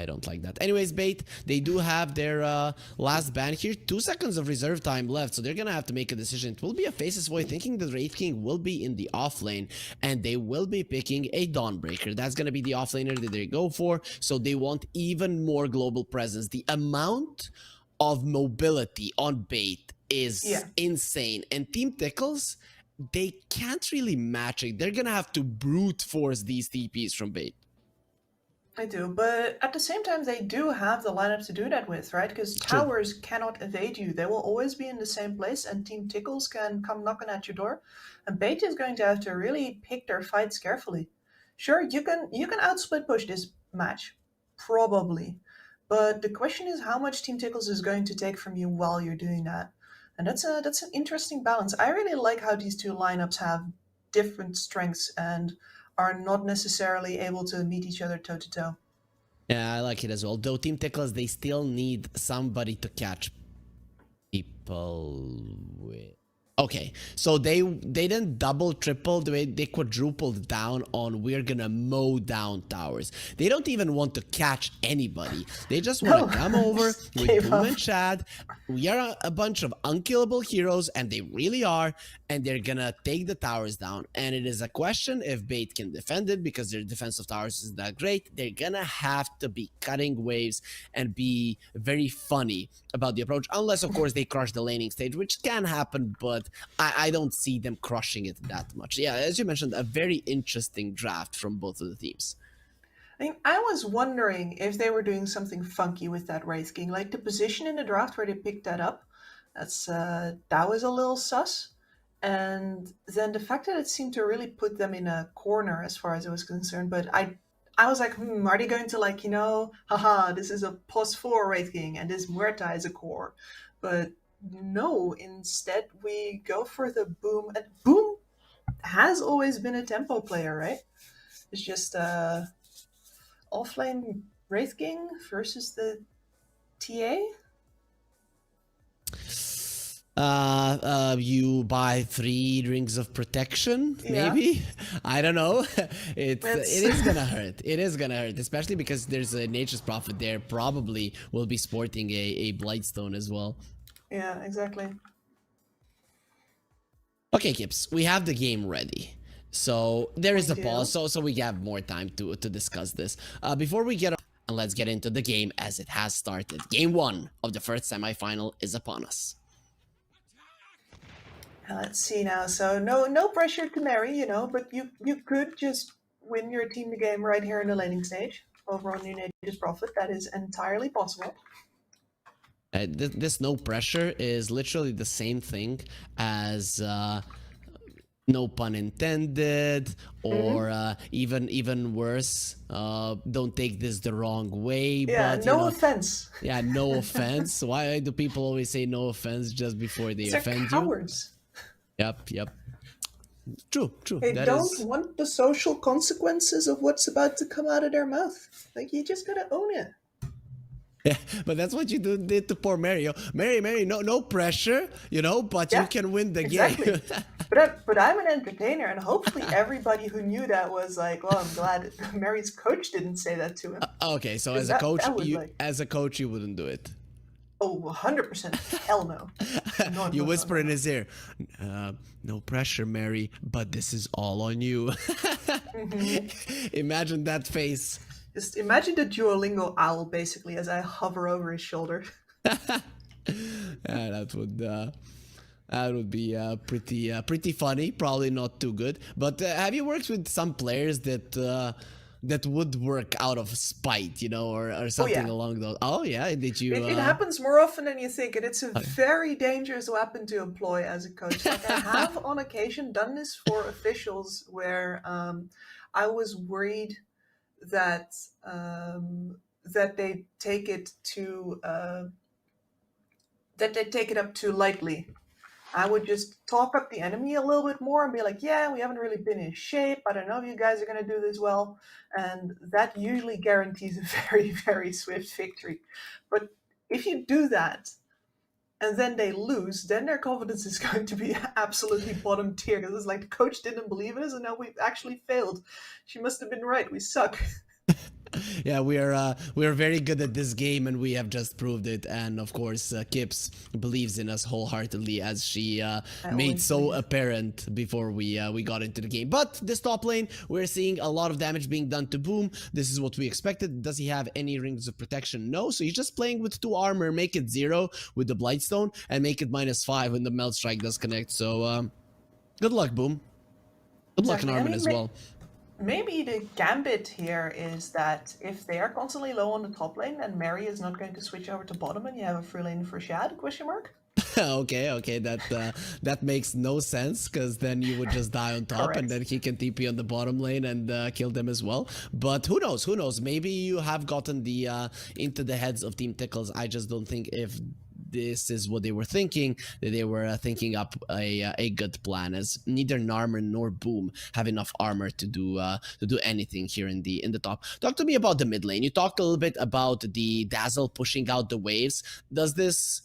I don't like that. Anyways, Bait, they do have their last ban here. 2 seconds of reserve time left, so they're gonna have to make a decision. It will be a Faceless Void, thinking the Wraith King will be in the off lane, and they will be picking a Dawnbreaker. That's gonna be the off laner that they go for, so they want even more global presence. The amount of mobility on Bait is insane, and Team Tickles, they can't really match it. They're gonna have to brute force these TPs from Bait. I do, but at the same time, they do have the lineup to do that with, right? Because towers cannot evade you. They will always be in the same place, and Team Tickles can come knocking at your door. And Bait is going to have to really pick their fights carefully. Sure, you can outsplit push this match, probably. But the question is how much Team Tickles is going to take from you while you're doing that. And that's an interesting balance. I really like how these two lineups have different strengths and are not necessarily able to meet each other toe-to-toe. Yeah, I like it as well. Though Team Tickles, they still need somebody to catch people with... Okay, so they didn't double, triple, they quadrupled down on we're gonna mow down towers. They don't even want to catch anybody. They just want to come over with Boom and Shad. We are a bunch of unkillable heroes, and they really are, and they're gonna take the towers down. And it is a question if Bait can defend it, because their defensive towers is that great. They're gonna have to be cutting waves and be very funny about the approach, unless of course they crush the laning stage, which can happen, but I don't see them crushing it that much. Yeah, as you mentioned, a very interesting draft from both of the teams. I mean, I was wondering if they were doing something funky with that Wraith King. Like the position in the draft where they picked that up, that was a little sus. And then the fact that it seemed to really put them in a corner as far as I was concerned. But I was like, are they going to, like, you know, haha, this is a +4 Wraith King and this Muerta is a core. But no, instead we go for the Boom. And Boom has always been a tempo player, right? It's just offlane Wraith King versus the TA. You buy 3 rings of protection, maybe? I don't know. It is gonna hurt. It is gonna hurt, especially because there's a Nature's Prophet there. Probably will be sporting a Blightstone as well. Yeah, exactly. Okay, Kips, we have the game ready. So there is a pause, so we have more time to discuss this. Before we get on, let's get into the game as it has started. Game 1 of the first semifinal is upon us. Let's see now. So no pressure to marry, you know, but you could just win your team the game right here in the laning stage over on your Nature's Prophet. That is entirely possible. This no pressure is literally the same thing as no pun intended, or even worse, don't take this the wrong way. Yeah, but, no offense. Yeah, no offense. Why do people always say no offense just before they offend cowards. You? Yep. True. They don't want the social consequences of what's about to come out of their mouth. Like, you just gotta own it. Yeah, but that's what you did to poor Mario. Mary, no pressure, you know, but you can win the game. But I'm an entertainer, and hopefully everybody who knew that was like, well, I'm glad Mary's coach didn't say that to him. Okay, so as a coach, you wouldn't do it. Oh, 100%. Hell no. You whisper in his ear, no pressure, Mary, but this is all on you. Imagine that face. Just imagine the Duolingo owl, basically, as I hover over his shoulder. Yeah, that would be pretty funny. Probably not too good. But have you worked with some players that would work out of spite, you know, or something along those? Oh yeah, did you? It happens more often than you think, and it's a very dangerous weapon to employ as a coach. Like, I have on occasion done this for officials where I was worried that they take it up too lightly. I would just talk up the enemy a little bit more and be like, yeah, we haven't really been in shape. I don't know if you guys are going to do this well. And that usually guarantees a very, very swift victory. But if you do that and then they lose, then their confidence is going to be absolutely bottom tier. Because it's like the coach didn't believe in us and now we've actually failed. She must have been right. We suck. Yeah, we are very good at this game, and we have just proved it. And of course, Kips believes in us wholeheartedly, as she I made always so believe. apparent before we got into the game. But this top lane, we're seeing a lot of damage being done to Boom. This is what we expected. Does he have any rings of protection? No. So he's just playing with 2 armor, make it 0 with the Blightstone, and make it -5 when the Melt Strike does connect. So good luck, Boom. Good luck, Exactly. I Narman, mean, as well. maybe the gambit here is that if they are constantly low on the top lane, then Mary is not going to switch over to bottom, and you have a free lane for Shad? Question mark. Okay, that makes no sense, because then you would just die on top, and Correct. then he can TP on the bottom lane and kill them as well. But who knows? Who knows? Maybe you have gotten the into the heads of Team Tickles. I just don't think if this is what they were thinking, that they were thinking up a good plan, as neither Narman nor Boom have enough armor to do anything here in the top. Talk to me about the mid lane. You talked a little bit about the Dazzle pushing out the waves. Does this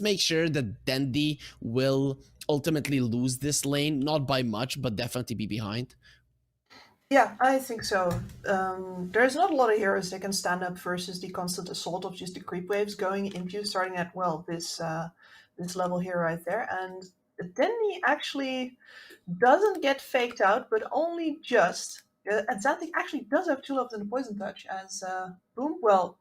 make sure that Dendi will ultimately lose this lane? Not by much, but definitely be behind. Yeah, I think so. There's not a lot of heroes that can stand up versus the constant assault of just the creep waves going into you, starting at, well, this level here right there. And then he actually doesn't get faked out, but only just. Adzantick actually does have 2 levels in the poison touch, as Boom, well,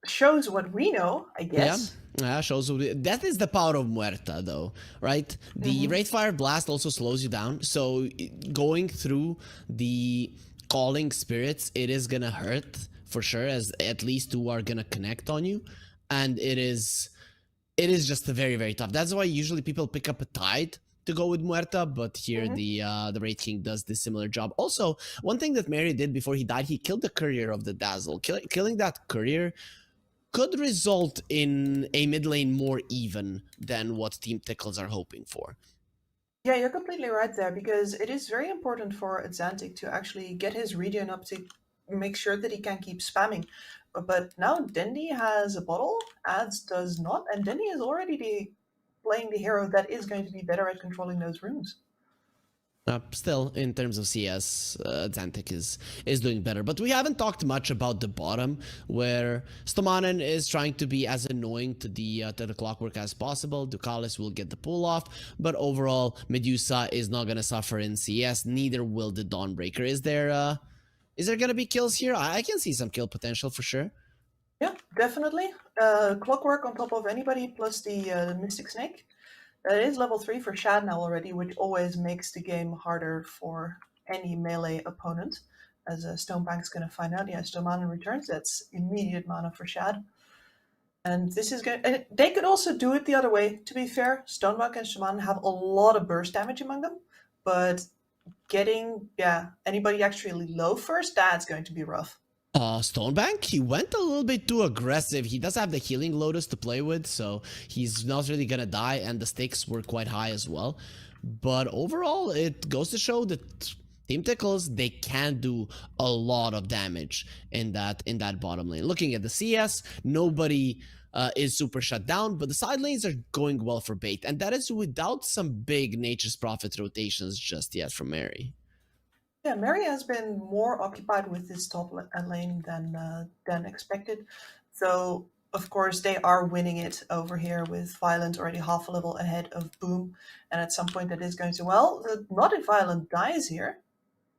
shows what we know, I Yeah. guess. Yeah, shows that is the power of Muerta, though, right? The Hmm. Wraith Fire Blast also slows you down, so going through the calling spirits, it is gonna hurt for sure, as at least 2 are gonna connect on you, and it is just very, very tough. That's why usually people pick up a Tide to go with Muerta, but here Hmm. the Wraith King does this similar job. Also, one thing that Mary did before he died, he killed the courier of the Dazzle. Killing that courier could result in a mid lane more even than what Team Tickles are hoping for. Yeah, you're completely right there, because it is very important for Adzantick to actually get his regen up to make sure that he can keep spamming. But now Dendi has a bottle, Ads does not, and Dendi is already playing the hero that is going to be better at controlling those runes. Still, in terms of CS, Adzantick is doing better. But we haven't talked much about the bottom, where StoneBank is trying to be as annoying to the clockwork as possible. Dukalis will get the pull off, but overall, Medusa is not gonna suffer in CS. Neither will the Dawnbreaker. Is there gonna be kills here? I can see some kill potential for sure. Yeah, definitely. Clockwork on top of anybody plus the Mystic Snake. That is level 3 for Shad now already, which always makes the game harder for any melee opponent. As StoneBank's going to find out, yeah, StoneBank returns. That's immediate mana for Shad. And this is going. And they could also do it the other way. To be fair, StoneBank and StoneBank have a lot of burst damage among them, but getting anybody actually low first, that's going to be rough. StoneBank, he went a little bit too aggressive. He does have the healing Lotus to play with, so he's not really gonna die, and the stakes were quite high as well. But overall, it goes to show that Team Tickles, they can do a lot of damage in that bottom lane. Looking at the CS, nobody is super shut down, but the side lanes are going well for Bait, and that is without some big Nature's Prophet rotations just yet from Mary. Yeah, Mary has been more occupied with this top lane than expected. So of course they are winning it over here with Violent already half a level ahead of Boom, and at some point that is going to not if Violent dies here.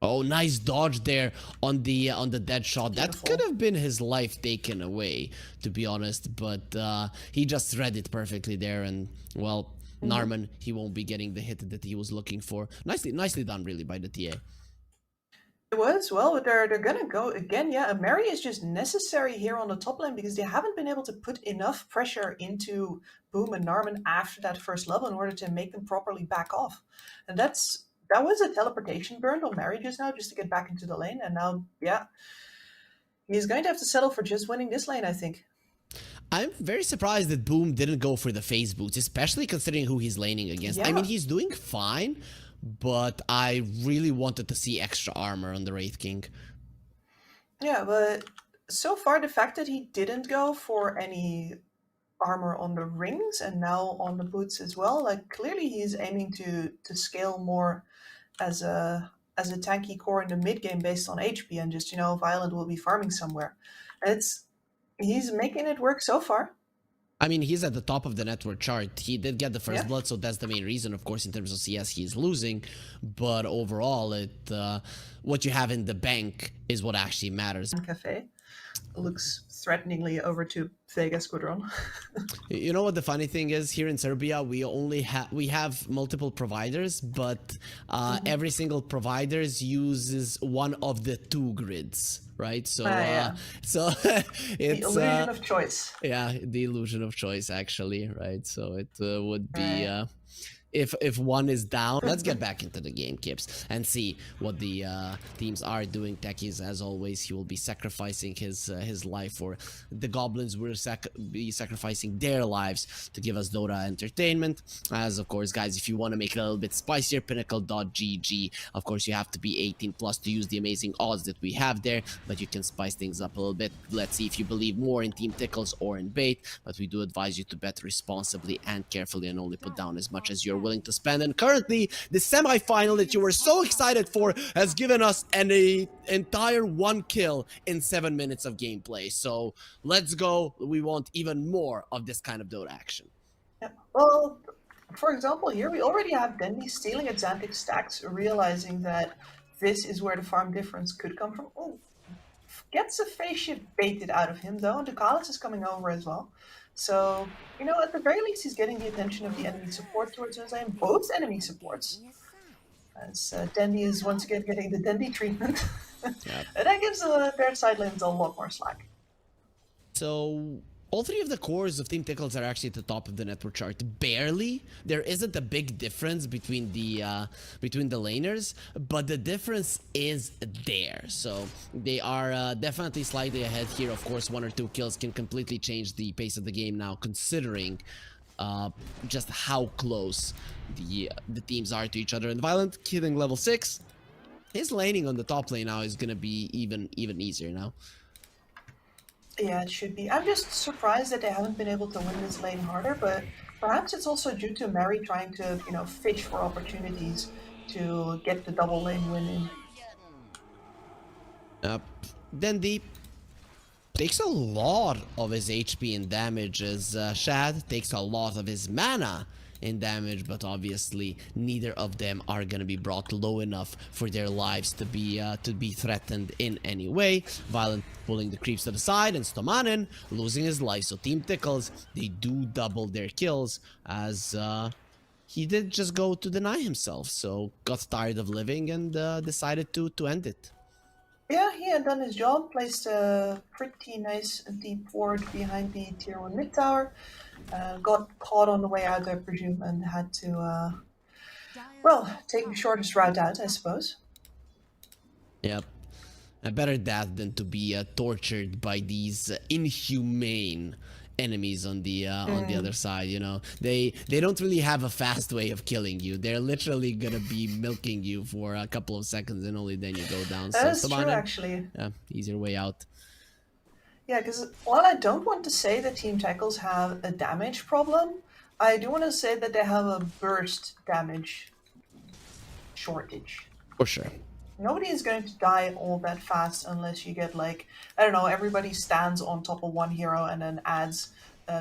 Oh, nice dodge there on the dead shot. That could Beautiful. have been his life taken away, to be honest. But he just read it perfectly there, and well, Hmm. Narman, he won't be getting the hit that he was looking for. Nicely done, really, by the TA. It was well, but they're gonna go again. Yeah, and Mary is just necessary here on the top lane because they haven't been able to put enough pressure into Boom and Narman after that first level in order to make them properly back off. And that was a teleportation burn on Mary just now, just to get back into the lane. And now, yeah, he's going to have to settle for just winning this lane, I think. I'm very surprised that Boom didn't go for the phase boots, especially considering who he's laning against. I mean, Yeah, he's doing fine, but I really wanted to see extra armor on the Wraith King. yeah, but so far the fact that he didn't go for any armor on the rings and now on the boots as well, like clearly he's aiming to scale more as a as a tanky core in the mid game based on HP, and just Violent will be farming somewhere. He's making it work so far. I mean, he's at the top of the network chart. He did get the first Yeah. blood, so that's the main reason. Of course, in terms of CS, he's losing. But overall, what you have in the bank is what actually matters. Cafe looks threateningly over to Vega Squadron. You know what the funny thing is? Here in Serbia, we have multiple providers, but every single provider uses one of the two grids, right? So so it's the illusion of choice. Yeah, the illusion of choice, actually, right? So it would be if one is down. Let's get back into the game, Kips, and see what the teams are doing. Techies, as always, he will be sacrificing his life for the goblins. Will be sacrificing their lives to give us Dota entertainment. As of course, guys, if you want to make it a little bit spicier, Pinnacle.gg. Of course, you have to be 18 plus to use the amazing odds that we have there, but you can spice things up a little bit. Let's see if you believe more in Team Tickles or in Bait, but we do advise you to bet responsibly and carefully, and only put down as much as you're willing to spend. And currently, the semi-final that you were so excited for has given us an entire 1 kill in 7 minutes of gameplay. So let's go. We want even more of this kind of Dota action. Yeah. Well, for example, here we already have Dendi stealing Adzantick stacks, realizing that this is where the farm difference could come from. Oh, gets a face shift baited out of him though, and Dukalis is coming over as well. So, at the very least, he's getting the attention of the enemy support towards us, and both enemy supports. As Dendi is once again getting the Dendi treatment. Yep. And that gives their side lanes a lot more slack. So all three of the cores of Team Tickles are actually at the top of the network chart. Barely. There isn't a big difference between the laners, but the difference is there. So they are definitely slightly ahead here. Of course, 1 or 2 kills can completely change the pace of the game now, considering just how close the teams are to each other. And Violent killing level 6. His laning on the top lane now is gonna be even easier now. Yeah, it should be. I'm just surprised that they haven't been able to win this lane harder, but perhaps it's also due to Mary trying to, fish for opportunities to get the double lane win in. Dendi takes a lot of his HP and damage, as Shad takes a lot of his mana in damage, but obviously neither of them are going to be brought low enough for their lives to be threatened in any way. Violent pulling the creeps to the side, and StoneBank losing his life. So Team Tickles, they do double their kills, as he did just go to deny himself, so got tired of living and decided to end it. Yeah, he had done his job, placed a pretty nice deep ward behind the tier 1 mid tower, got caught on the way out, I presume, and had to, take the shortest route out, I suppose. Yep. Better that than to be tortured by these inhumane enemies on the other side. They don't really have a fast way of killing you. They're literally gonna be milking you for a couple of seconds, and only then you go down. That's So true, actually. Yeah, easier way out. Yeah, because while I don't want to say that Team Tickles have a damage problem, I do want to say that they have a burst damage shortage. For sure. Nobody is going to die all that fast unless you get, like, I don't know, everybody stands on top of one hero and then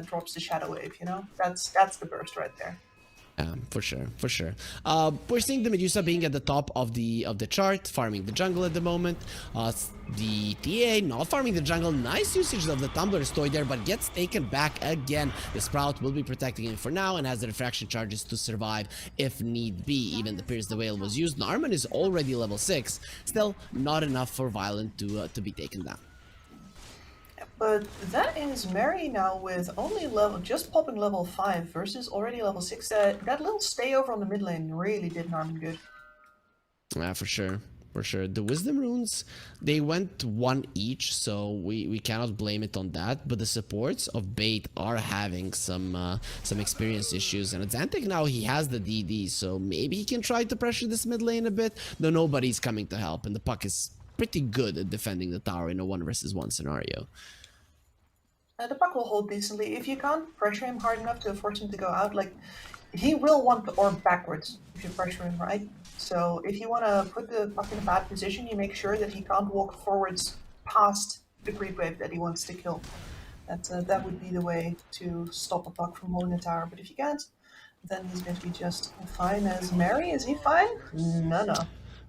drops the shadow wave, That's the burst right there. For sure. We're seeing the Medusa being at the top of the chart, farming the jungle at the moment. The TA not farming the jungle. Nice usage of the Tumbler's toy there, but gets taken back again. The Sprout will be protecting him for now and has the refraction charges to survive if need be. Even the Pierce the Whale was used. NARMAN is already level 6. Still not enough for Violent to be taken down. But that is Mary now with only just popping level 5 versus already level 6. That little stay over on the mid lane really did NARMAN good. For sure. The Wisdom Runes, they went 1 each, so we cannot blame it on that. But the supports of Bait are having some experience issues. And Adzantick now, he has the DD, so maybe he can try to pressure this mid lane a bit. Though nobody's coming to help, and the Puck is pretty good at defending the tower in a 1 versus 1 scenario. The Puck will hold decently. If you can't pressure him hard enough to force him to go out, he will want the orb backwards if you pressure him, right? So if you want to put the puck in a bad position, you make sure that he can't walk forwards past the creep wave that he wants to kill. That would be the way to stop a puck from holding the tower. But if you can't, then he's going to be just fine as Mary. Is he fine? No.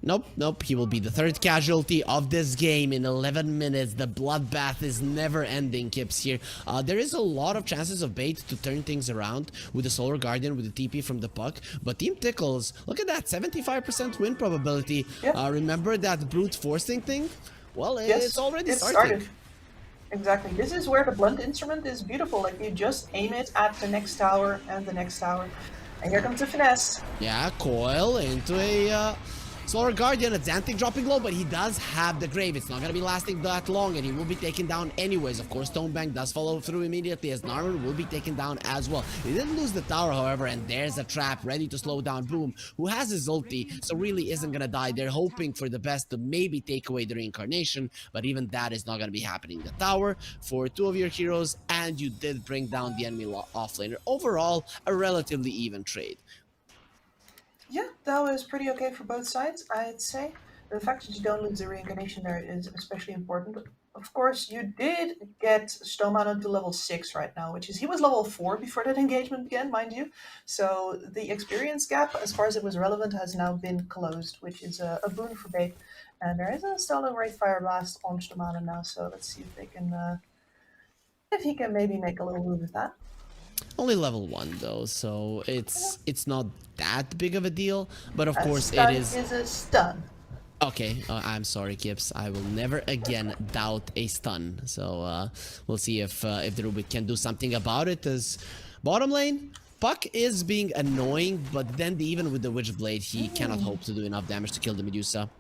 Nope, nope. He will be the third casualty of this game in 11 minutes. The bloodbath is never ending, Kips here. There is a lot of chances of Bait to turn things around with the Solar Guardian, with the TP from the puck. But Team Tickles, look at that, 75% win probability. Yeah. Remember that brute forcing thing? Well, Yes, it's already it started. Exactly. This is where the blunt instrument is beautiful. Like, you just aim it at the next tower and the next tower. And here comes the finesse. Yeah, coil into a Solar Guardian. Adzantick dropping low, but he does have the Grave. It's not going to be lasting that long, and he will be taken down anyways. Of course, StoneBank does follow through immediately, as NARMAN will be taken down as well. He didn't lose the tower, however, and there's a trap ready to slow down Boom, who has his ulti, so really isn't going to die. They're hoping for the best to maybe take away the reincarnation, but even that is not going to be happening. The tower for two of your heroes, and you did bring down the enemy offlaner. Overall, a relatively even trade. Yeah, that was pretty okay for both sides, I'd say. The fact that you don't lose the reincarnation there is especially important. Of course, you did get StoneBank to level 6 right now, which is, he was level 4 before that engagement began, mind you. So the experience gap, as far as it was relevant, has now been closed, which is a boon for Bait. And there is a stolen Wraith Fire Blast on StoneBank now, so let's see if they can, if he can maybe make a little move with that. Only level 1 though, so it's not that big of a deal, but of course it is a stun. Okay, I'm sorry, Kips. I will never again doubt a stun. So we'll see if the Rubik can do something about it. As bottom lane, Puck is being annoying, but then even with the Witchblade, he cannot hope to do enough damage to kill the Medusa.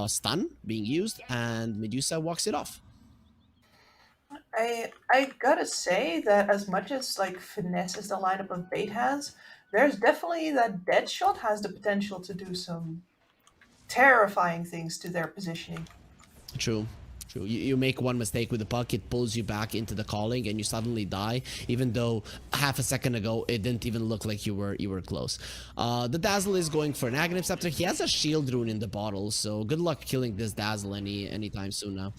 Stun being used, and Medusa walks it off. I gotta say that as much as like finesse as the lineup of Bait has, there's definitely that Deadshot has the potential to do some terrifying things to their positioning. True. True. You make one mistake with the puck, it pulls you back into the calling, and you suddenly die, even though half a second ago it didn't even look like you were close. The Dazzle is going for an Aghanim Scepter. He has a shield rune in the bottle, so good luck killing this Dazzle anytime soon now.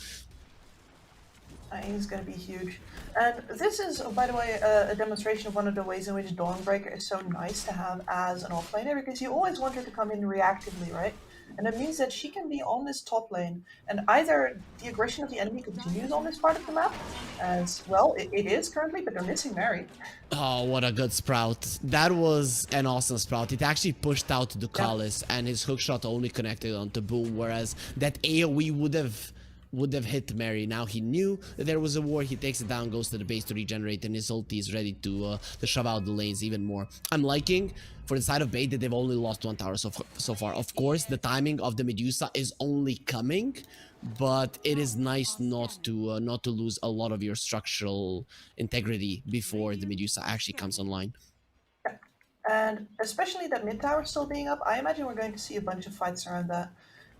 He's going to be huge. And this is, by the way, a demonstration of one of the ways in which Dawnbreaker is so nice to have as an offlaner, because you always want her to come in reactively, right? And that means that she can be on this top lane, and either the aggression of the enemy continues on this part of the map, as well, it is currently, but they're missing Mary. Oh, what a good Sprout. That was an awesome Sprout. It actually pushed out Dukalis, and his hookshot only connected onto Boom, whereas that AoE would have hit Mary. Now he knew that there was a war. He takes it down, goes to the base to regenerate, and his ulti is ready to shove out the lanes even more. I'm liking, for the side of Bait, that they've only lost one tower so far. Of course, the timing of the Medusa is only coming, but it is nice not to lose a lot of your structural integrity before the Medusa actually comes online. And especially that mid tower still being up, I imagine we're going to see a bunch of fights around that.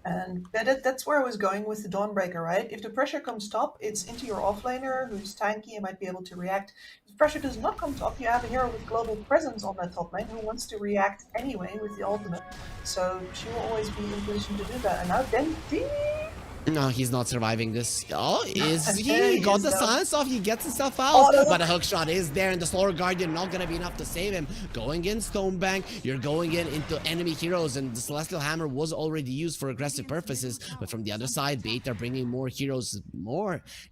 And that's where I was going with the Dawnbreaker, right? If the pressure comes top, it's into your offlaner who's tanky and might be able to react. If the pressure does not come top, you have a hero with global presence on that top lane who wants to react anyway with the ultimate. So she will always be in position to do that. And now Dendi... No, he's not surviving this. Oh, is he? Got the silence off. He gets himself out. Oh, no. But a hookshot is there, and the Solar Guardian not going to be enough to save him. Going in StoneBank, you're going into enemy heroes, and the Celestial Hammer was already used for aggressive purposes. But from the other side, Bait are bringing more heroes,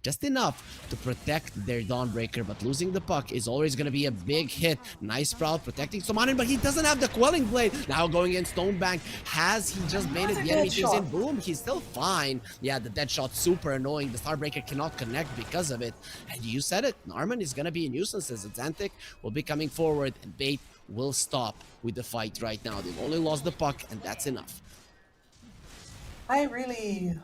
just enough to protect their Dawnbreaker. But losing the puck is always going to be a big hit. Nice Sprout protecting Somanin, but he doesn't have the Quelling Blade. Now going in StoneBank, has he just baited the enemy teams in? Boom, he's still fine. Yeah, the dead shot super annoying. The Starbreaker cannot connect because of it. And you said it, NARMAN is gonna be a nuisance as Adzantick will be coming forward, and Bait will stop with the fight right now. They've only lost the puck, and that's enough. I really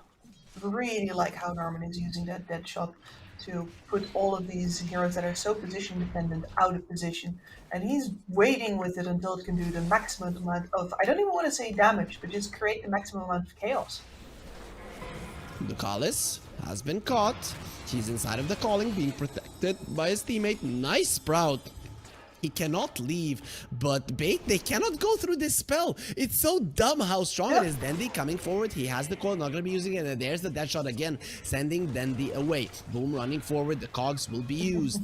like how NARMAN is using that dead shot to put all of these heroes that are so position dependent out of position, and he's waiting with it until it can do the maximum amount of, I don't even want to say damage, but just create the maximum amount of chaos. Dukalis has been caught. He's inside of the calling, being protected by his teammate. Nice Sprout. He cannot leave, but Bait, they cannot go through this spell. It's so dumb how strong it is. Dendi coming forward. He has the core, not going to be using it. And there's the dead shot again, sending Dendi away. Boom running forward. The cogs will be used.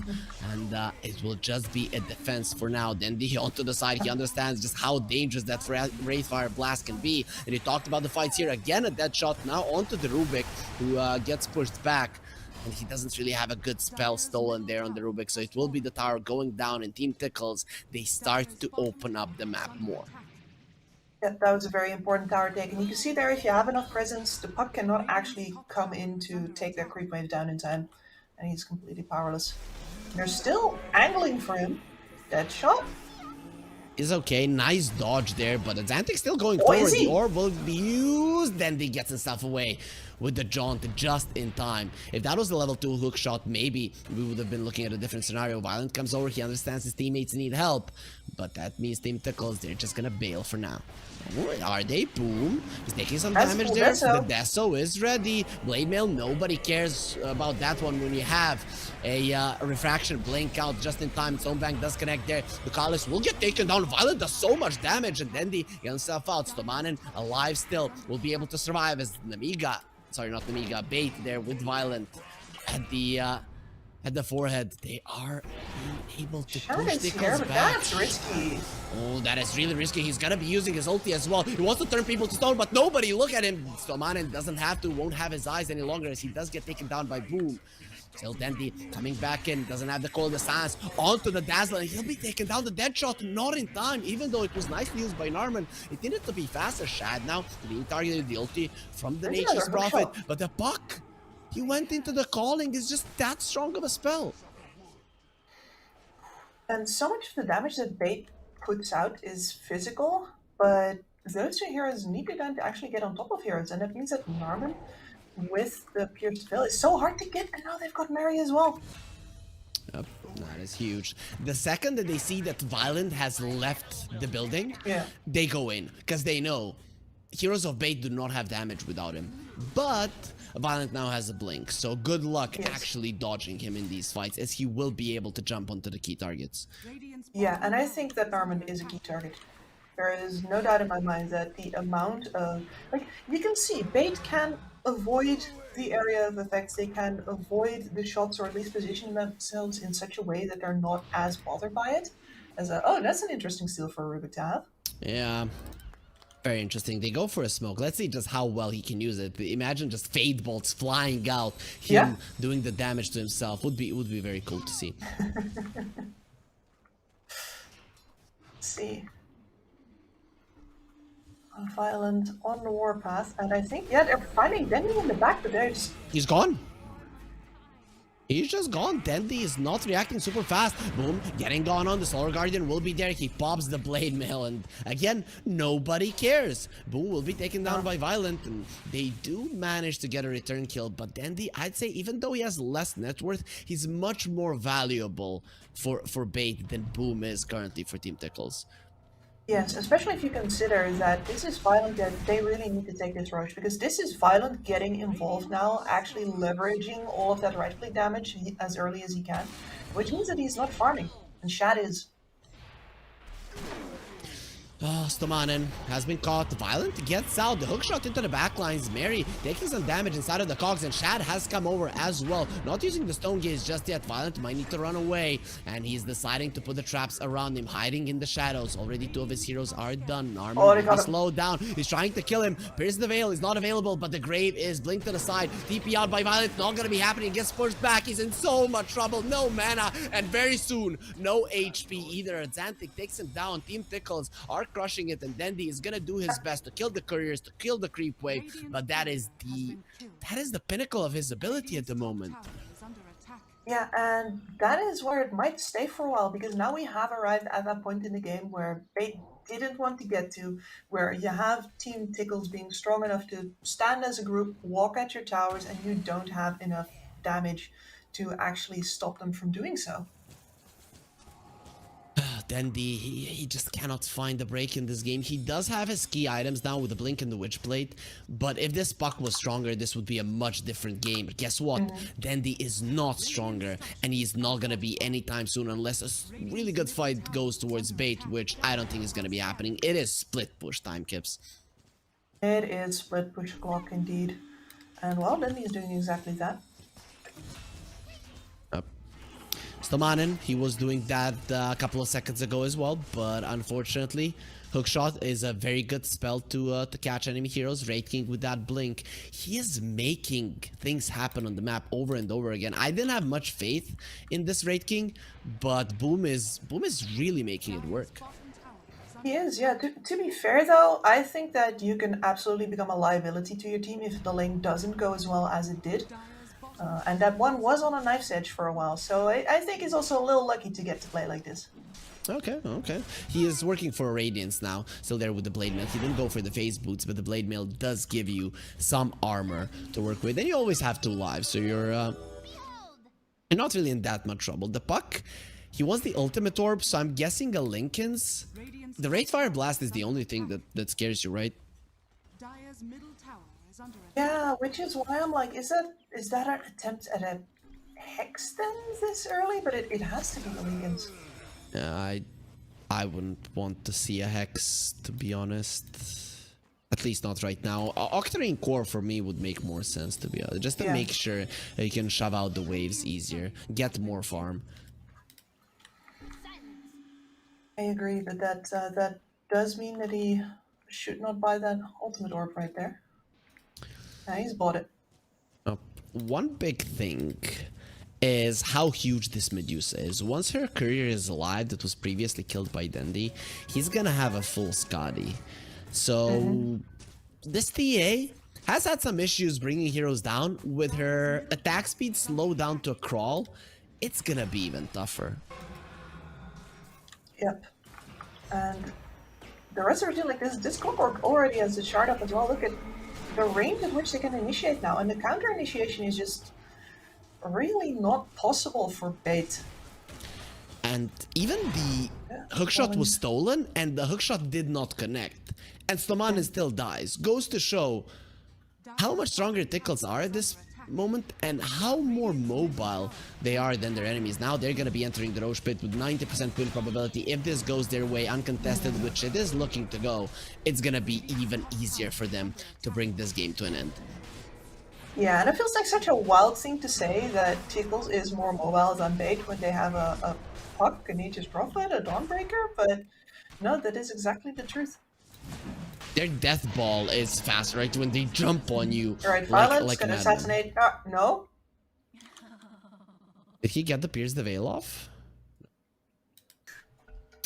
And it will just be a defense for now. Dendi onto the side. He understands just how dangerous that Wraithfire Blast can be. And he talked about the fights here. Again, a dead shot now onto the Rubik, who gets pushed back. And he doesn't really have a good spell stolen there on the Rubik, so it will be the tower going down, and Team Tickles, they start to open up the map more. Yeah, that was a very important tower take, and you can see there, if you have enough presence, the puck cannot actually come in to take that creep wave down in time, and he's completely powerless. They're still angling for him. Dead shot. Is okay, nice dodge there, but Adzantick still going forward. The orb will be used, then he gets himself away with the jaunt just in time. If that was the level 2 hook shot, maybe we would have been looking at a different scenario. Violent comes over, he understands his teammates need help, but that means Team Tickles, they're just gonna bail for now. Are they? Boom. He's taking some damage there. The Deso is ready. Blade Mail, nobody cares about that one when you have a refraction blink out just in time. StoneBank does connect there. Dukalis will get taken down. Violent does so much damage, and Dendi gets himself out. StoneBank alive still will be able to survive as Namiga, sorry, not Namiga, Bait there with Violent at the forehead. They are able to push Tickles back. That's risky. Oh, that is really risky. He's gonna be using his ulti as well. He wants to turn people to stone, but nobody, look at him. StoneBank doesn't have to, won't have his eyes any longer as he does get taken down by Boom. Still Dendi coming back in, doesn't have the Call de Sans, onto the Dazzler, and he'll be taken down. The dead shot, not in time, even though it was nicely used by NARMAN. It needed to be faster. Shad now being targeted, the ulti from the Nature's Prophet, but the puck, he went into the calling, is just that strong of a spell. And so much of the damage that Bait puts out is physical, but those two heroes need to then actually get on top of heroes, and that means that NARMAN with the pierced veil is so hard to get, and now they've got Mary as well. Yep, that is huge. The second that they see that Violent has left the building, they go in, because they know Heroes of Bait do not have damage without him. But Violent now has a blink, so good luck actually dodging him in these fights, as he will be able to jump onto the key targets. Yeah, and I think that NARMAN is a key target. There is no doubt in my mind that the amount of, like, you can see Bait can avoid the area of effects, they can avoid the shots, or at least position themselves in such a way that they're not as bothered by it. As a, oh, that's an interesting steal for Rubik to have. Yeah, very interesting. They go for a smoke. Let's see just how well he can use it. Imagine just fade bolts flying out, him doing the damage to himself. Would be very cool to see. Let's see. Violent on the warpath, and I think, they're finding Dendi in the back, but they're just... He's gone. He's just gone. Dendi is not reacting super fast. Boom, getting gone on. The Solar Guardian will be there. He pops the Blade Mail, and again, nobody cares. Boom will be taken down by Violent, and they do manage to get a return kill, but Dendi, I'd say, even though he has less net worth, he's much more valuable for Bait than Boom is currently for Team Tickles. Yes, especially if you consider that this is Violent, that they really need to take this rush, because this is Violent getting involved now, actually leveraging all of that right-click damage as early as he can, which means that he's not farming, and Shad is. Oh, StoneBank has been caught. Violent gets out. The hookshot into the backlines. Mary taking some damage inside of the cogs, and Shad has come over as well. Not using the stone gaze just yet. Violent might need to run away, and he's deciding to put the traps around him, hiding in the shadows. Already 2 of his heroes are done. NARMAN will be slowed down. He's trying to kill him. Pierce the Veil is not available, but the Grave is blinked to the side. TP out by Violent. Not gonna be happening. Gets pushed back. He's in so much trouble. No mana, and very soon, no HP either. Adzantick takes him down. Team Tickles are crushing it, and Dendi is gonna do his best to kill the couriers, to kill the creep wave, but that is the pinnacle of his ability at the moment. Yeah, and that is where it might stay for a while, because now we have arrived at that point in the game where Bait didn't want to get to, where you have Team Tickles being strong enough to stand as a group, walk at your towers, and you don't have enough damage to actually stop them from doing so. Dendi, he just cannot find the break in this game. He does have his key items now with the Blink and the Witchblade, but if this Puck was stronger, this would be a much different game. But guess what? Dendi is not stronger, and he's not gonna be anytime soon unless a really good fight goes towards Bait, which I don't think is gonna be happening. It is split push time, Kips. It is split push clock indeed. And well, Dendi is doing exactly that. StoneBank, he was doing that a couple of seconds ago as well, but unfortunately, Hookshot is a very good spell to catch enemy heroes. Raid King with that blink, he is making things happen on the map over and over again. I didn't have much faith in this Raid King, but Boom is really making it work. He is, yeah. To be fair though, I think that you can absolutely become a liability to your team if the lane doesn't go as well as it did. And that one was on a knife's edge for a while, so I think he's also a little lucky to get to play like this. Okay. He is working for Radiance now, still there with the Blade Mail. He didn't go for the phase boots, but the Blade Mail does give you some armor to work with. And you always have 2 lives, so you're not really in that much trouble. The Puck, he wants the ultimate orb, so I'm guessing a Linken's. The Wraithfire Blast is the only thing that scares you, right? Yeah, which is why I'm like, is that an attempt at a Hex then this early? But it has to be the Legans. I wouldn't want to see a Hex, to be honest. At least not right now. Octarine Core for me would make more sense, to be honest. Just to make sure you can shove out the waves easier. Get more farm. I agree, but that does mean that he should not buy that ultimate orb right there. Yeah, he's bought it. One big thing is how huge this Medusa is. Once her courier is alive that was previously killed by Dendi, he's gonna have a full Scotty. So this TA has had some issues bringing heroes down. With her attack speed slowed down to a crawl, it's gonna be even tougher. Yep. And the rest of the team, like this Clockwork already has a shard up as well. Look at the range at which they can initiate now, and the counter initiation is just really not possible for Bait. And even the hookshot was stolen, and the hookshot did not connect. And StoneBank still dies. Goes to show how much stronger Tickles are at this moment, and how more mobile they are than their enemies. Now they're going to be entering the Roche Pit with 90% win probability. If this goes their way uncontested, which it is looking to go, it's going to be even easier for them to bring this game to an end. Yeah, and it feels like such a wild thing to say that Tickles is more mobile than Bait when they have a Puck, a Nature's Prophet, a Dawnbreaker, but no, that is exactly the truth. Their death ball is fast, right? When they jump on you. Alright, Violence gonna assassinate. No. Did he get the Pierce the Veil off?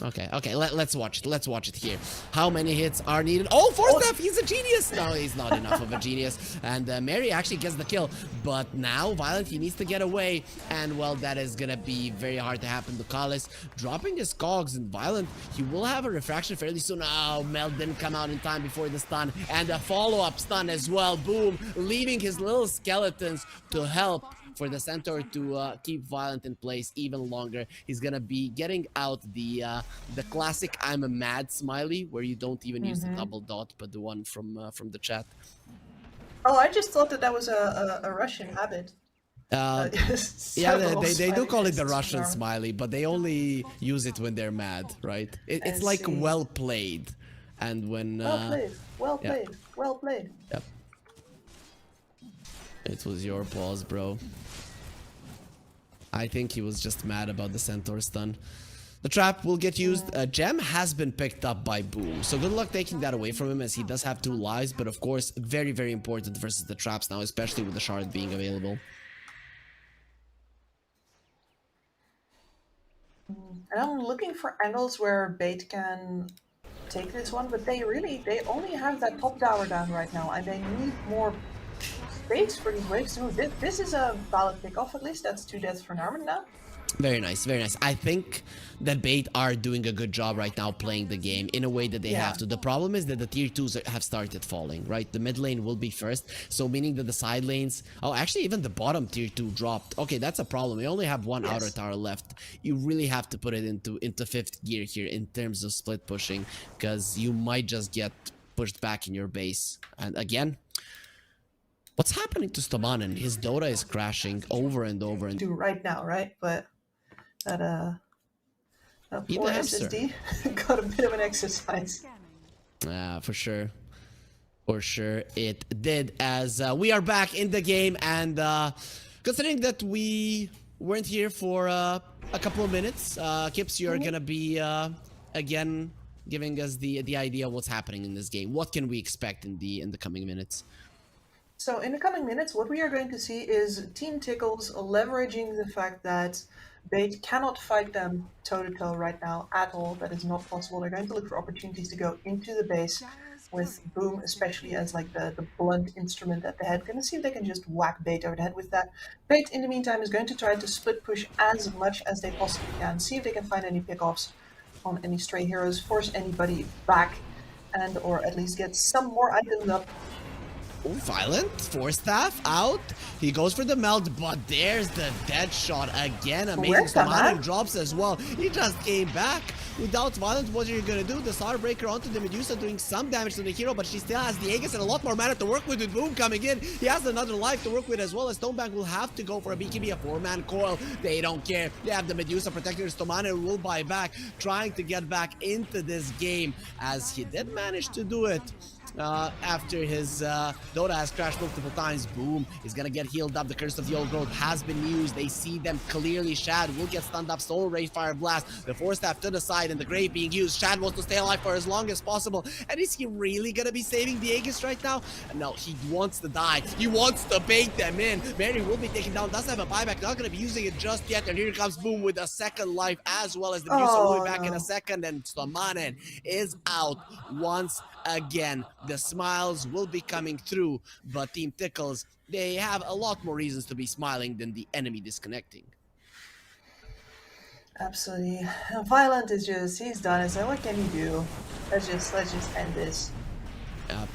Okay, let's watch it. Let's watch it here. How many hits are needed? Oh, Forstep, he's a genius! No, he's not enough of a genius. And Mary actually gets the kill. But now, Violent, he needs to get away. And, well, that is gonna be very hard to happen. Dukalis dropping his cogs, and Violent, he will have a refraction fairly soon. Oh, Mel didn't come out in time before the stun. And a follow-up stun as well. Boom, leaving his little skeletons to help for the Centaur to keep Violent in place even longer. He's gonna be getting out the classic "I'm a mad" smiley, where you don't even use the double dot, but the one from the chat. Oh, I just thought that was a Russian habit. Yeah, they do call it the Russian smiley, but they only use it when they're mad, right? It's like well played, and when well played. Yep. It was your pause, bro. I think he was just mad about the Centaur stun. The trap will get used. Gem has been picked up by Boom, so good luck taking that away from him, as he does have 2 lives, but of course, very, very important versus the traps now, especially with the shard being available. And I'm looking for angles where Bait can take this one, but they only have that top tower down right now, and they need more space for these waves to move. This is a valid pick off, at least. That's 2 deaths for NARMAN now. Very nice, very nice. I think that Bait are doing a good job right now playing the game in a way that they have to. The problem is that the tier 2s have started falling, right? The mid lane will be first, so meaning that the side lanes... Oh, actually, even the bottom tier 2 dropped. Okay, that's a problem. We only have one outer tower left. You really have to put it into fifth gear here in terms of split pushing, because you might just get pushed back in your base. And again... What's happening to StoneBank? His Dota is crashing over and over. And do right now, right? But that poor SSD got a bit of an exercise. For sure. For sure it did, as we are back in the game, and considering that we weren't here for a couple of minutes, Kips, you're gonna be again giving us the idea of what's happening in this game. What can we expect in the coming minutes? So in the coming minutes, what we are going to see is Team Tickles leveraging the fact that Bait cannot fight them toe-to-toe right now at all. That is not possible. They're going to look for opportunities to go into the base with Boom, especially as like the blunt instrument at the head. Going to see if they can just whack Bait over the head with that. Bait, in the meantime, is going to try to split push as much as they possibly can. See if they can find any pickoffs on any stray heroes, force anybody back, and or at least get some more items up. Oh, Violent, Force Staff out. He goes for the melt, but there's the dead shot again. Amazing. StoneBank drops as well. He just came back. Without Violent, what are you gonna do? The Starbreaker onto the Medusa doing some damage to the hero, but she still has the Aegis and a lot more mana to work with Boom coming in. He has another life to work with as well, as StoneBank will have to go for a BKB, a 4-man coil. They don't care. They have the Medusa protecting StoneBank will buy back, trying to get back into this game, as he did manage to do it. After his Dota has crashed multiple times. Boom is gonna get healed up. The Curse of the Old Growth has been used. They see them clearly. Shad will get stunned up. Soul Ray Fire Blast. The Force Staff to the side and the Grave being used. Shad wants to stay alive for as long as possible. And is he really gonna be saving the Aegis right now? No, he wants to die. He wants to bait them in. Mary will be taken down. Does have a buyback. Not gonna be using it just yet. And here comes Boom with a second life, as well as the Medusa will be back in a second. And StoneBank is out once again. The smiles will be coming through, but Team Tickles, they have a lot more reasons to be smiling than the enemy disconnecting. Absolutely. Violent is just, he's done. So what can he do? Let's just end this.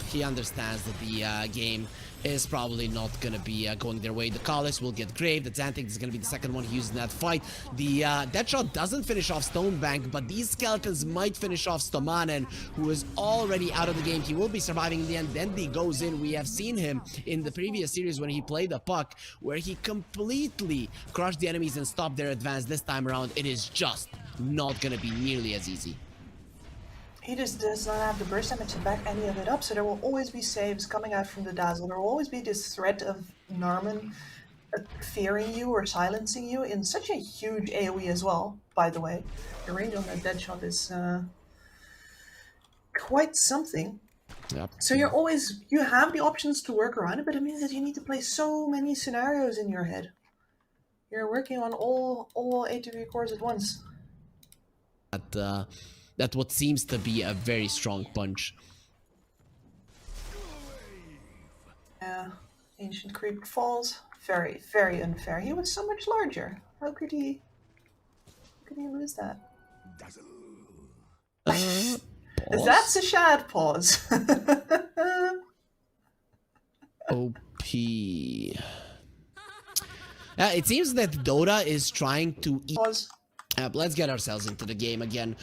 He understands that the game is probably not gonna be going their way. Dukalis will get graved. Adzantick is gonna be the second one he used in that fight. The dead shot doesn't finish off StoneBank, but these skeletons might finish off StoneBank, who is already out of the game. He will be surviving in the end. Dendi goes in. We have seen him in the previous series when he played the puck, where he completely crushed the enemies and stopped their advance. This time around, it is just not gonna be nearly as easy. He just does not have the burst damage to back any of it up, so there will always be saves coming out from the Dazzle. There will always be this threat of NARMAN fearing you or silencing you in such a huge AoE as well, by the way. The range on that dead shot is quite something. Yep. So you have the options to work around it, but it means that you need to play so many scenarios in your head. You're working on all 8 of your cores at once. That's what seems to be a very strong punch. Yeah, Ancient Creep falls. Very, very unfair. He was so much larger. How could he lose that? That's a Shad pause. OP. It seems that Dota is trying to Pause. Let's get ourselves into the game again.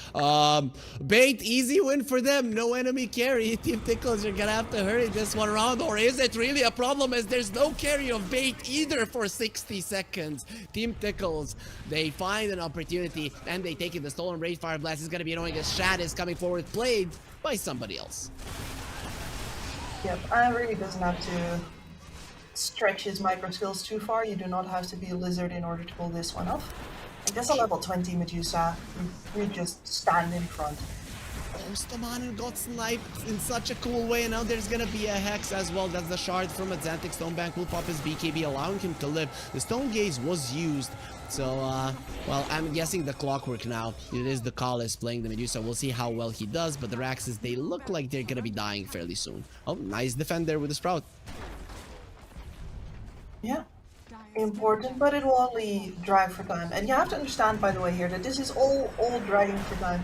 Bait, easy win for them. No enemy carry. Team Tickles, you're gonna have to hurry this one around, or is it really a problem as there's no carry of Bait either for 60 seconds? Team Tickles, they find an opportunity and they take it. The Stolen Rage Fire Blast is gonna be annoying as Shad is coming forward, played by somebody else. Yep, I really doesn't have to stretch his micro skills too far. You do not have to be a lizard in order to pull this one off. I guess a level 20 Medusa, we just stand in front. Oh, StoneBank got sniped in such a cool way, and now there's gonna be a Hex as well. That's the shard from Adzantick. StoneBank will pop his BKB, allowing him to live. The Stone Gaze was used, so, well, I'm guessing the Clockwork now. It is Dukalis playing the Medusa. We'll see how well he does, but the Raxes, they look like they're gonna be dying fairly soon. Oh, nice defend there with the Sprout. Yeah. important, but it will only drag for time. And you have to understand, by the way, here that this is all dragging for time.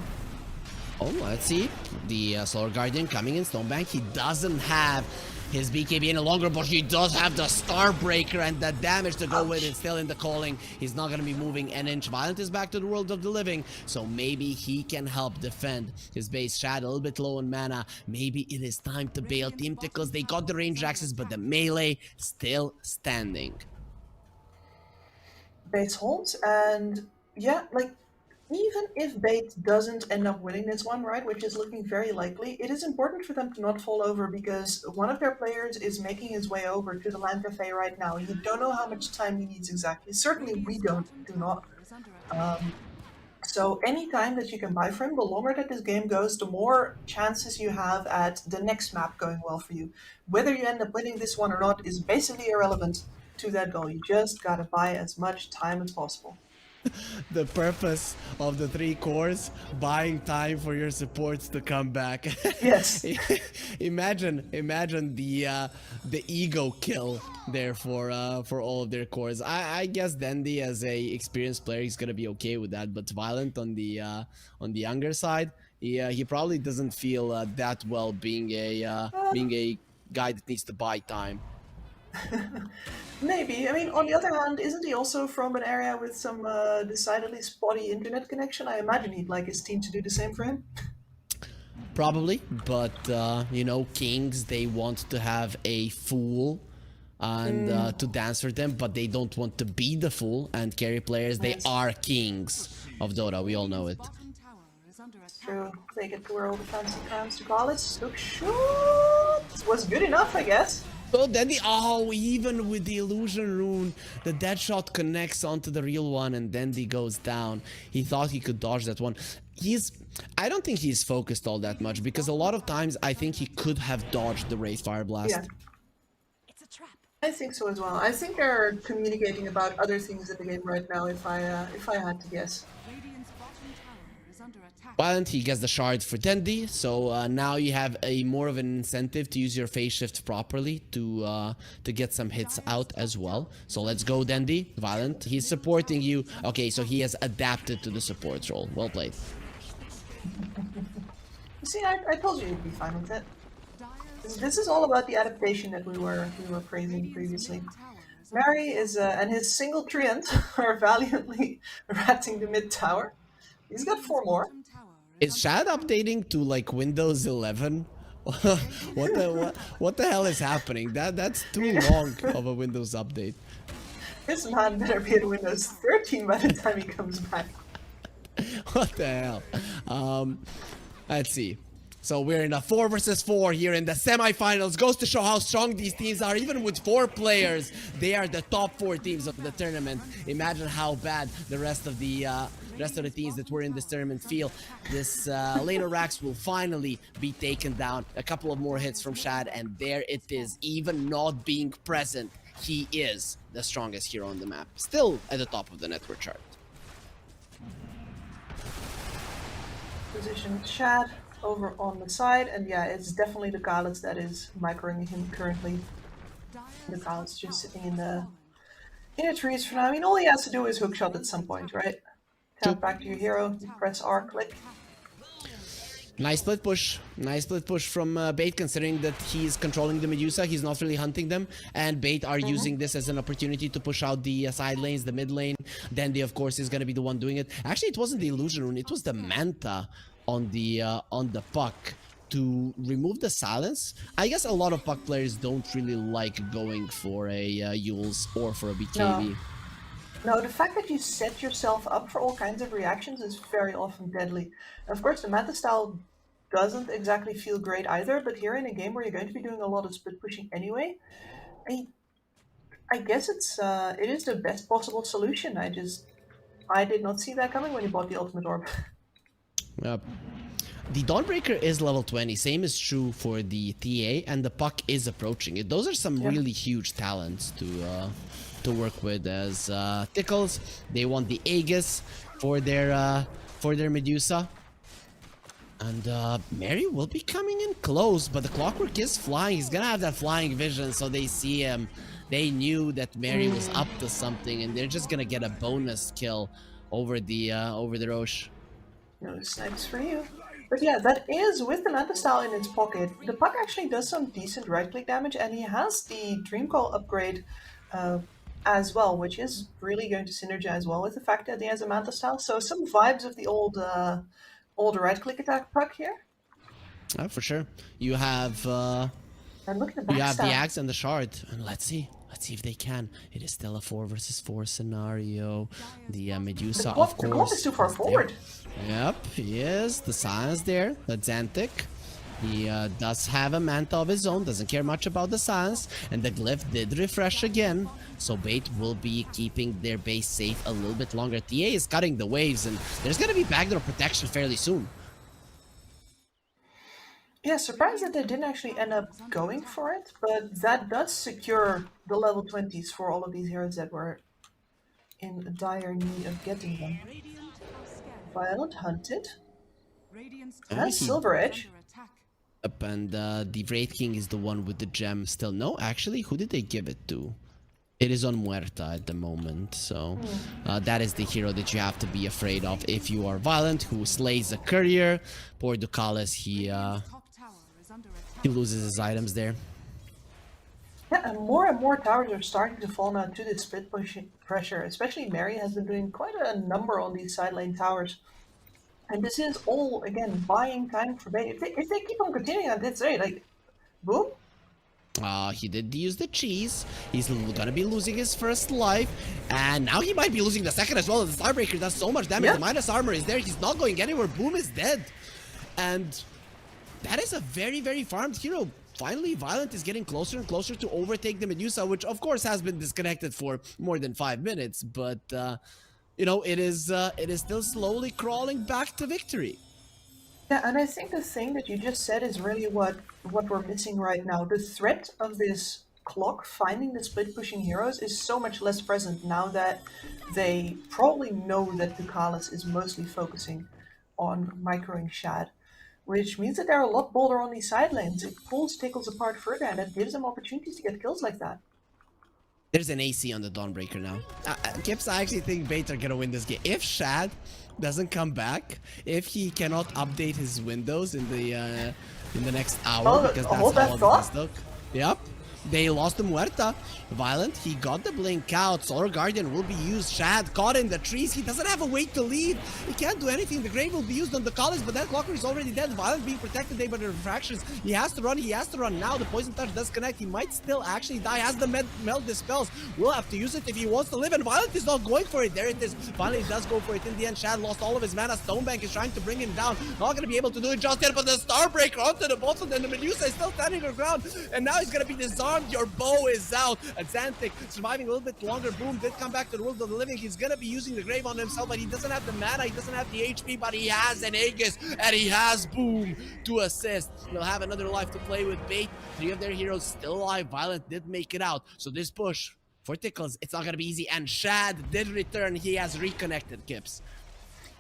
Oh, let's see. The Solar Guardian coming in. StoneBank, he doesn't have his BKB any longer, but he does have the Starbreaker and the damage to go with it still in the calling. He's not going to be moving an inch. Violent is back to the world of the living, so maybe he can help defend his base. Shad a little bit low on mana. Maybe it is time to bail. Team Tickles, they got the range access, but the melee still standing. Base holds, and yeah, like, even if Bait doesn't end up winning this one, right, which is looking very likely, it is important for them to not fall over because one of their players is making his way over to the LAN cafe right now. You don't know how much time he needs exactly. Certainly we do not. So any time that you can buy for him, the longer that this game goes, the more chances you have at the next map going well for you. Whether you end up winning this one or not is basically irrelevant to that goal. You just gotta buy as much time as possible. The purpose of the 3 cores, buying time for your supports to come back. Yes. imagine the ego kill there for all of their cores. I guess Dendi as a experienced player is gonna be okay with that, but Violent on the younger side, he probably doesn't feel that well being a guy that needs to buy time. Maybe. I mean, on the other hand, isn't he also from an area with some decidedly spotty internet connection? I imagine he'd like his team to do the same for him. Probably, but you know, kings, they want to have a fool and to dance for them, but they don't want to be the fool. And carry players, they are kings of Dota. We all know it. True. They get to wear all the fancy crowns. Dukalis, look, shoot! Was good enough, I guess. So then even with the illusion rune, the dead shot connects onto the real one and then he goes down. He thought he could dodge that one. I don't think he's focused all that much because a lot of times I think he could have dodged the Wraith Fire Blast. Yeah. It's a trap. I think so as well. I think they're communicating about other things in the game right now, if I had to guess. Violent, he gets the shard for Dendi, so now you have a more of an incentive to use your phase shift properly to get some hits out as well. So let's go, Dendi. Violent, he's supporting you. Okay, so he has adapted to the support role. Well played. See, I told you you'd be fine with it. This is all about the adaptation that we were praising previously. Mary is and his single treant are valiantly ratting the mid tower. He's got 4 more. Is Shad updating to like Windows 11? what the hell is happening? That's too long of a Windows update. This man better be at Windows 13 by the time he comes back. What the hell? Let's see. So we're in a 4 versus 4 here in the semifinals. Goes to show how strong these teams are. Even with 4 players, they are the top 4 teams of the tournament. Imagine how bad the rest of the teams that were in this tournament feel. This later Rax will finally be taken down. A couple of more hits from Shad, and there it is. Even not being present, he is the strongest hero on the map. Still at the top of the network chart. Position Shad over on the side, and yeah, it's definitely the Dukalis that is microing him currently. The Dukalis just sitting in the trees for now. I mean, all he has to do is hookshot at some point, right? Tap back to your hero, you press R, click. Nice split push. Nice split push from Bait, considering that he's controlling the Medusa. He's not really hunting them. And Bait are using this as an opportunity to push out the side lanes, the mid lane. Dendi, of course, is going to be the one doing it. Actually, it wasn't the illusion rune. It was the Manta on the puck to remove the silence. I guess a lot of puck players don't really like going for a Yules or for a BKB. No, the fact that you set yourself up for all kinds of reactions is very often deadly. And of course, the meta style doesn't exactly feel great either, but here in a game where you're going to be doing a lot of split pushing anyway, I guess it is the best possible solution. I did not see that coming when you bought the ultimate orb. Yep. The Dawnbreaker is level 20, same is true for the TA, and the puck is approaching it. Those are some really huge talents to work with as Tickles. They want the Aegis for their Medusa. And Mary will be coming in close, but the Clockwork is flying. He's gonna have that flying vision, so they see him. They knew that Mary was up to something, and they're just gonna get a bonus kill over the Roche. No snipes for you. But yeah, that is with the Manta style in its pocket. The puck actually does some decent right-click damage, and he has the Dream Call upgrade as well, which is really going to synergize well with the fact that he has a Manta style. So some vibes of the old right-click attack puck here. For sure. You have And look at the you have the backstab. axe and the shard, and let's see if they can. It is still a 4 versus 4 scenario. The Medusa, of The clock course. is too far is there. forward. Yep, he is. The silence there. The Adzantick. He does have a manta of his own, doesn't care much about the silence, and the glyph did refresh again, so Bait will be keeping their base safe a little bit longer. TA is cutting the waves, and there's gonna be backdoor protection fairly soon. Yeah, surprised that they didn't actually end up going for it, but that does secure the level 20s for all of these heroes that were in dire need of getting them. Violent hunted. Has Silver Edge. Up, and the Wraith King is the one with the gem still. No, actually, who did they give it to? It is on Muerta at the moment, so that is the hero that you have to be afraid of if you are Violent, who slays a courier. Poor Dukalis, he loses his items there. Yeah, and more towers are starting to fall now to the split push pressure. Especially Mary has been doing quite a number on these side lane towers. And this is all, again, buying time for Bait. If they keep on continuing at this rate, like, boom. He did use the cheese. He's gonna be losing his first life. And now he might be losing the second as well. The Starbreaker does so much damage. Yeah. The minus armor is there. He's not going anywhere. Boom is dead. And that is a very, very farmed hero. Finally, Violent is getting closer and closer to overtake the Medusa, which of course has been disconnected for more than 5 minutes. But, you know, it is still slowly crawling back to victory. Yeah, and I think the thing that you just said is really what we're missing right now. The threat of this clock finding the split pushing heroes is so much less present now that they probably know that Dukalis is mostly focusing on microing Shad, which means that they're a lot bolder on these side lanes. It pulls Tickles apart further, and it gives them opportunities to get kills like that. There's an AC on the Dawnbreaker now. Kips, I actually think Bait are gonna win this game. If Shad doesn't come back, if he cannot update his windows in the next hour, because that's hold how that long thought. this took. Yep. They lost the Muerta. Violent, he got the blink out. Solar Guardian will be used. Shad caught in the trees. He doesn't have a way to leave. He can't do anything. The Grave will be used on the Dukalis, but that Clocker is already dead. Violent being protected there by the refractions. He has to run. He has to run now. The Poison Touch does connect. He might still actually die. Has the Melt Dispels. Will have to use it if he wants to live. And Violent is not going for it. There it is. Finally, he does go for it. In the end, Shad lost all of his mana. StoneBank is trying to bring him down. Not going to be able to do it just yet, but the Starbreaker onto the bottom, and the Medusa is still standing her ground. And now he's going to be disarmed. Your bow is out. Adzantick surviving a little bit longer. Boom did come back to the world of the living. He's gonna be using the grave on himself, but he doesn't have the mana, he doesn't have the HP, but he has an Aegis, and he has Boom to assist. They'll have another life to play with. Bait, 3 of their heroes still alive. Violent did make it out, so this push for Tickles, it's not gonna be easy. And Shad did return. He has reconnected, Kips.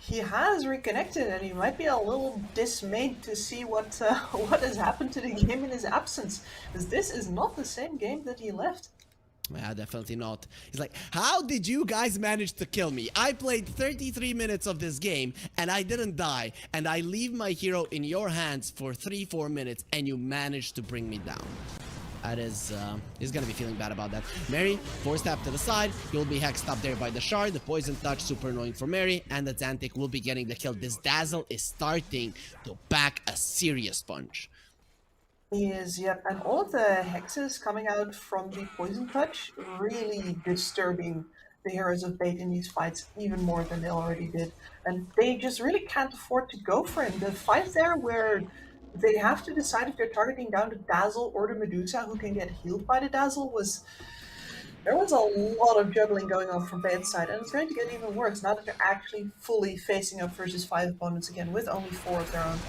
He has reconnected, and he might be a little dismayed to see what has happened to the game in his absence, because this is not the same game that he left. Yeah, definitely not. He's like, how did you guys manage to kill me? I played 33 minutes of this game, and I didn't die, and I leave my hero in your hands for 3-4 minutes, and you managed to bring me down. That is, he's gonna be feeling bad about that. Mary, 4-step to the side. He'll be hexed up there by the shard. The Poison Touch, super annoying for Mary. And the Adzantick will be getting the kill. This Dazzle is starting to pack a serious punch. He is, yep. And all of the hexes coming out from the Poison Touch really disturbing the heroes of Bait in these fights even more than they already did. And they just really can't afford to go for him. The fight there where they have to decide if they're targeting down the Dazzle or the Medusa, who can get healed by the Dazzle, there was a lot of juggling going on from Bait's side, and it's going to get even worse now that they're actually fully facing up versus 5 opponents again with only 4 of their own.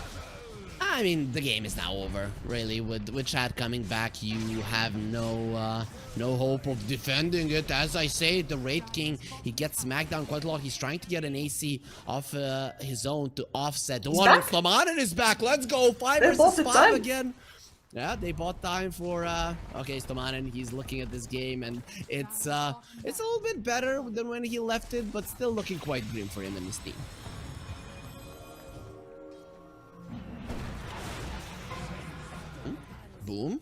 I mean, the game is now over, really. With Shad coming back, you have no hope of defending it. As I say, the Wraith King, he gets smacked down quite a lot. He's trying to get an AC off his own to offset. The one on Flaman is back. Let's go. 5 versus 5 again. Yeah, they bought time for okay, Stomanen, he's looking at this game and it's a little bit better than when he left it, but still looking quite grim for him and his team. Boom.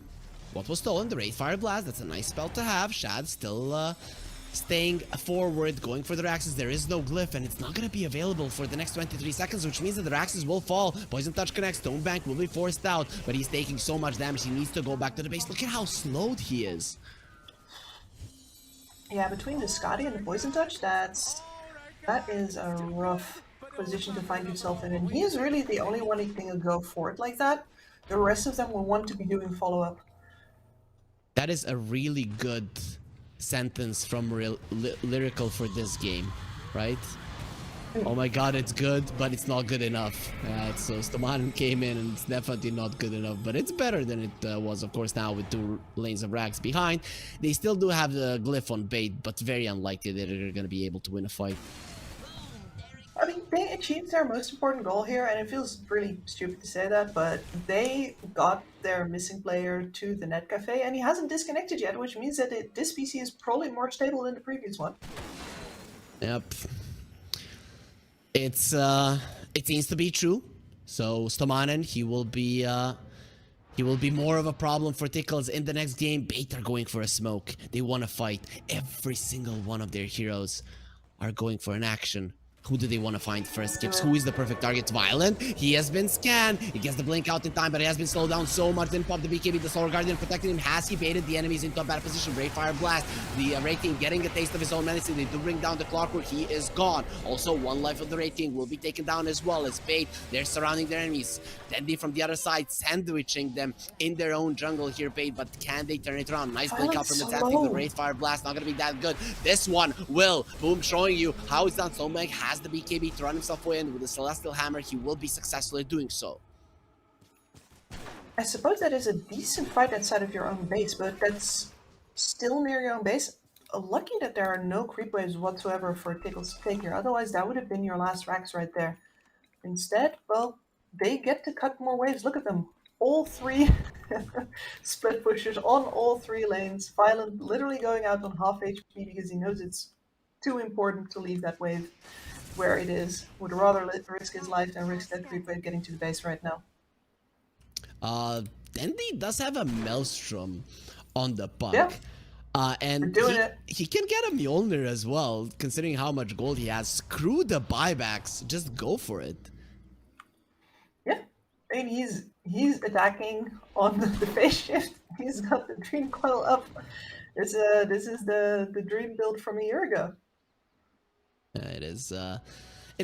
What was stolen? The Wraith Fire Blast. That's a nice spell to have. Shad still staying forward, going for the Raxes. There is no glyph, and it's not going to be available for the next 23 seconds, which means that the Raxes will fall. Poison Touch connects. StoneBank will be forced out, but he's taking so much damage. He needs to go back to the base. Look at how slowed he is. Yeah, between the Scotty and the Poison Touch, that is a rough position to find yourself in. And he is really the only one who can go for it like that. The rest of them will want to be doing follow-up. That is a really good sentence from Lyrical for this game, right? Oh my god, it's good, but it's not good enough. So Stomanen came in and it's definitely not good enough, but it's better than it was, of course, now with 2 lanes of Rags behind. They still do have the glyph on bait, but very unlikely that they're going to be able to win a fight. I mean, they achieved their most important goal here, and it feels really stupid to say that, but they got their missing player to the net cafe, and he hasn't disconnected yet, which means that this PC is probably more stable than the previous one. Yep. It seems to be true. So Stomanen, he will be more of a problem for Tickles in the next game. Bait are going for a smoke. They want to fight. Every single one of their heroes are going for an action. Who do they want to find first? Skips. Who is the perfect target? Violent. He has been scanned. He gets the blink out in time, but he has been slowed down so much. Didn't pop the BKB. The Solar Guardian protecting him. Has he baited the enemies into a bad position? Great Fire Blast. The Wraith King getting a taste of his own menacing. They do bring down the Clockwork. He is gone. Also, 1 life of the Wraith King will be taken down as well as Bait. They're surrounding their enemies. Dendi from the other side, sandwiching them in their own jungle here, Bait. But can they turn it around? Nice blink out from Adzantick. The Wraith Fire Blast not going to be that good. This one will. Boom, showing you how it's done. StoneBank has the BKB to run himself away, and with the Celestial Hammer, he will be successful at doing so. I suppose that is a decent fight outside of your own base, but that's still near your own base. Lucky that there are no creep waves whatsoever for Tickles to take here, otherwise that would have been your last Rax right there. Instead, well, they get to cut more waves. Look at them. All 3 split pushers on all 3 lanes. Violent literally going out on half HP because he knows it's too important to leave that wave where it is. Would rather risk his life than risk that creep wave getting to the base right now. Dendi does have a Maelstrom on the puck. Yeah. And he can get a Mjolnir as well, considering how much gold he has. Screw the buybacks. Just go for it. Yeah. I mean, he's attacking on the phase shift. He's got the Dream Coil up. This is the Dream build from a year ago. It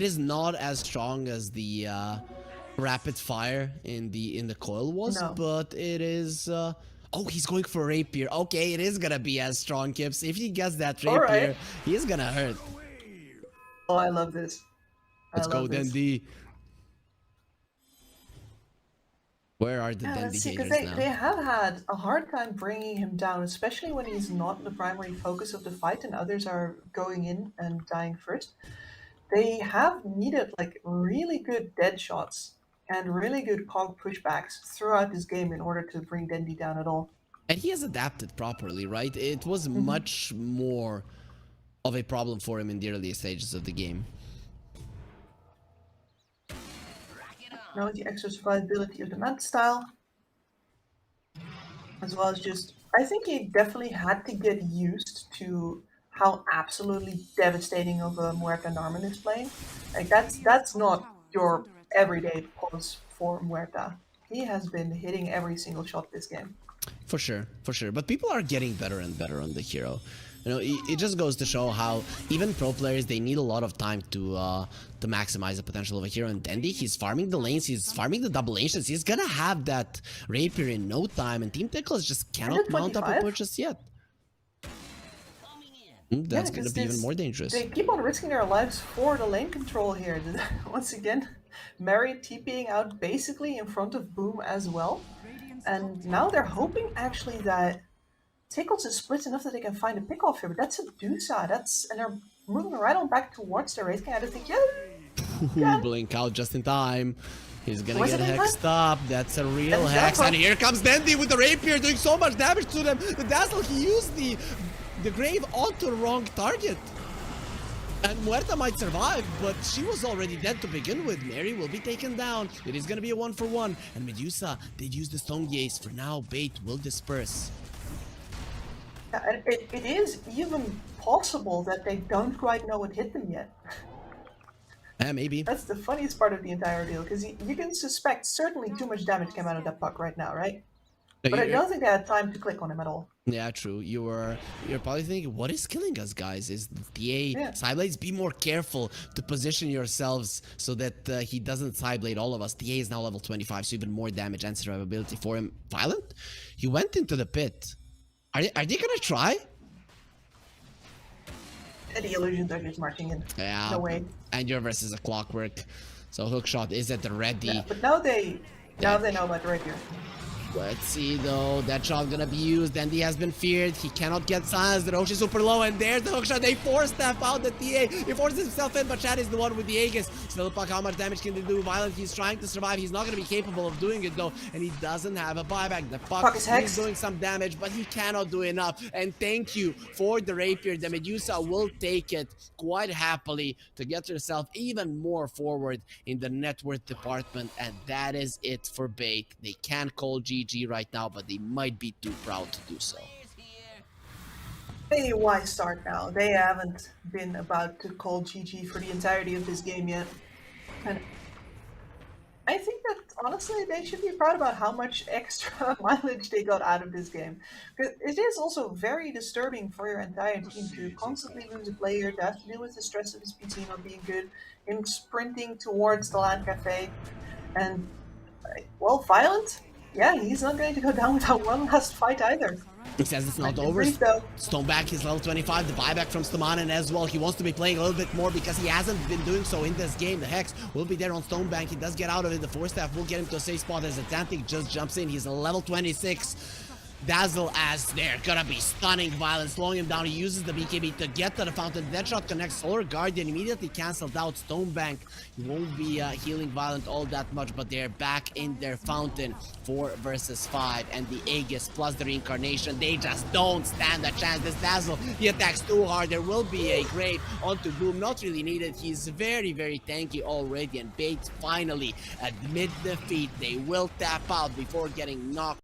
is not as strong as the rapid fire in the coil was, but it is. Oh, he's going for rapier. Okay, it is gonna be as strong, Kips. If he gets that rapier, he's gonna hurt. Oh, I love this. Let's go, Dendi. Where are the Dendi haters now? They have had a hard time bringing him down, especially when he's not the primary focus of the fight and others are going in and dying first. They have needed like really good dead shots and really good cog pushbacks throughout this game in order to bring Dendi down at all. And he has adapted properly, right? It was much more of a problem for him in the earlier stages of the game. Now the extra survivability of the Manta style, as well as just, I think he definitely had to get used to how absolutely devastating of a Muerta NARMAN is playing. Like that's not your everyday pause for Muerta. He has been hitting every single shot this game. For sure, for sure. But people are getting better and better on the hero. You know, it just goes to show how even pro players, they need a lot of time to maximize the potential of a hero. And Dendi, he's farming the lanes, he's farming the double lanes. He's gonna have that rapier in no time, and Team Tickles just cannot mount up a purchase yet. That's gonna be even more dangerous. They keep on risking their lives for the lane control here. Once again, Mary TPing out basically in front of Boom as well. And now they're hoping actually that Tickles is split enough that they can find a pick off here, but that's a Dusa. And they're moving right on back towards the Wraith King. I just think, Blink out just in time. He's gonna Was get it in hexed up. That's a real That's hex. down. And here comes Dendi with the rapier doing so much damage to them. The Dazzle, he used the grave onto the wrong target. And Muerta might survive, but she was already dead to begin with. Mary will be taken down. It is gonna be a 1-for-1. And Medusa did use the Stone Gaze. For now, Bait will disperse. And it is even possible that they don't quite know what hit them yet. Yeah, maybe. That's the funniest part of the entire deal, because you can suspect certainly too much damage came out of that puck right now, right? But I don't think they had time to click on him at all. Yeah, true. You're probably thinking, what is killing us, guys? Is DA Sideblades? Be more careful to position yourselves so that he doesn't sideblade all of us. DA is now level 25, so even more damage and survivability for him. Violent? He went into the pit. Are they gonna try? The illusions are just marching in. Yeah. No way. And your versus a clockwork. So hookshot is at the ready. Yeah, but now they know about the rapier. Let's see though, that shot gonna be used. Dendi has been feared. He cannot get silenced. The Roche is super low, and there's the hookshot. They force step out the TA. He forces himself in, but Shad is the one with the Aegis. Still puck, how much damage can they do? Violent, he's trying to survive. He's not gonna be capable of doing it though, and he doesn't have a buyback. The puck is doing some damage, but he cannot do enough. And thank you for the rapier. The Medusa will take it quite happily to get herself even more forward in the net worth department, and that is it for Bait. They can't call GG right now, but they might be too proud to do so. Hey, why start now? They haven't been about to call GG for the entirety of this game yet. And I think that, honestly, they should be proud about how much extra mileage they got out of this game. Because it is also very disturbing for your entire team to constantly lose a player, to have to deal with the stress of his PC not being good, him sprinting towards the LAN cafe. And, well, Violent? Yeah, he's not going to go down without one last fight either. He says it's not over. StoneBank is level 25. The buyback from Stomanen as well. He wants to be playing a little bit more because he hasn't been doing so in this game. The Hex will be there on StoneBank. He does get out of it. The 4-staff will get him to a safe spot as Adzantick just jumps in. He's a level 26. Dazzle as they're gonna be stunning Violence, slowing him down. He uses the BKB to get to the fountain. That shot connects. Solar Guardian immediately cancelled out. StoneBank, he won't be healing Violent all that much, but they're back in their fountain. 4 versus 5, and the Aegis plus the reincarnation, they just don't stand a chance. This Dazzle, he attacks too hard. There will be a grave onto Boom, not really needed. He's very, very tanky already, and Bait finally admit defeat. They will tap out before getting knocked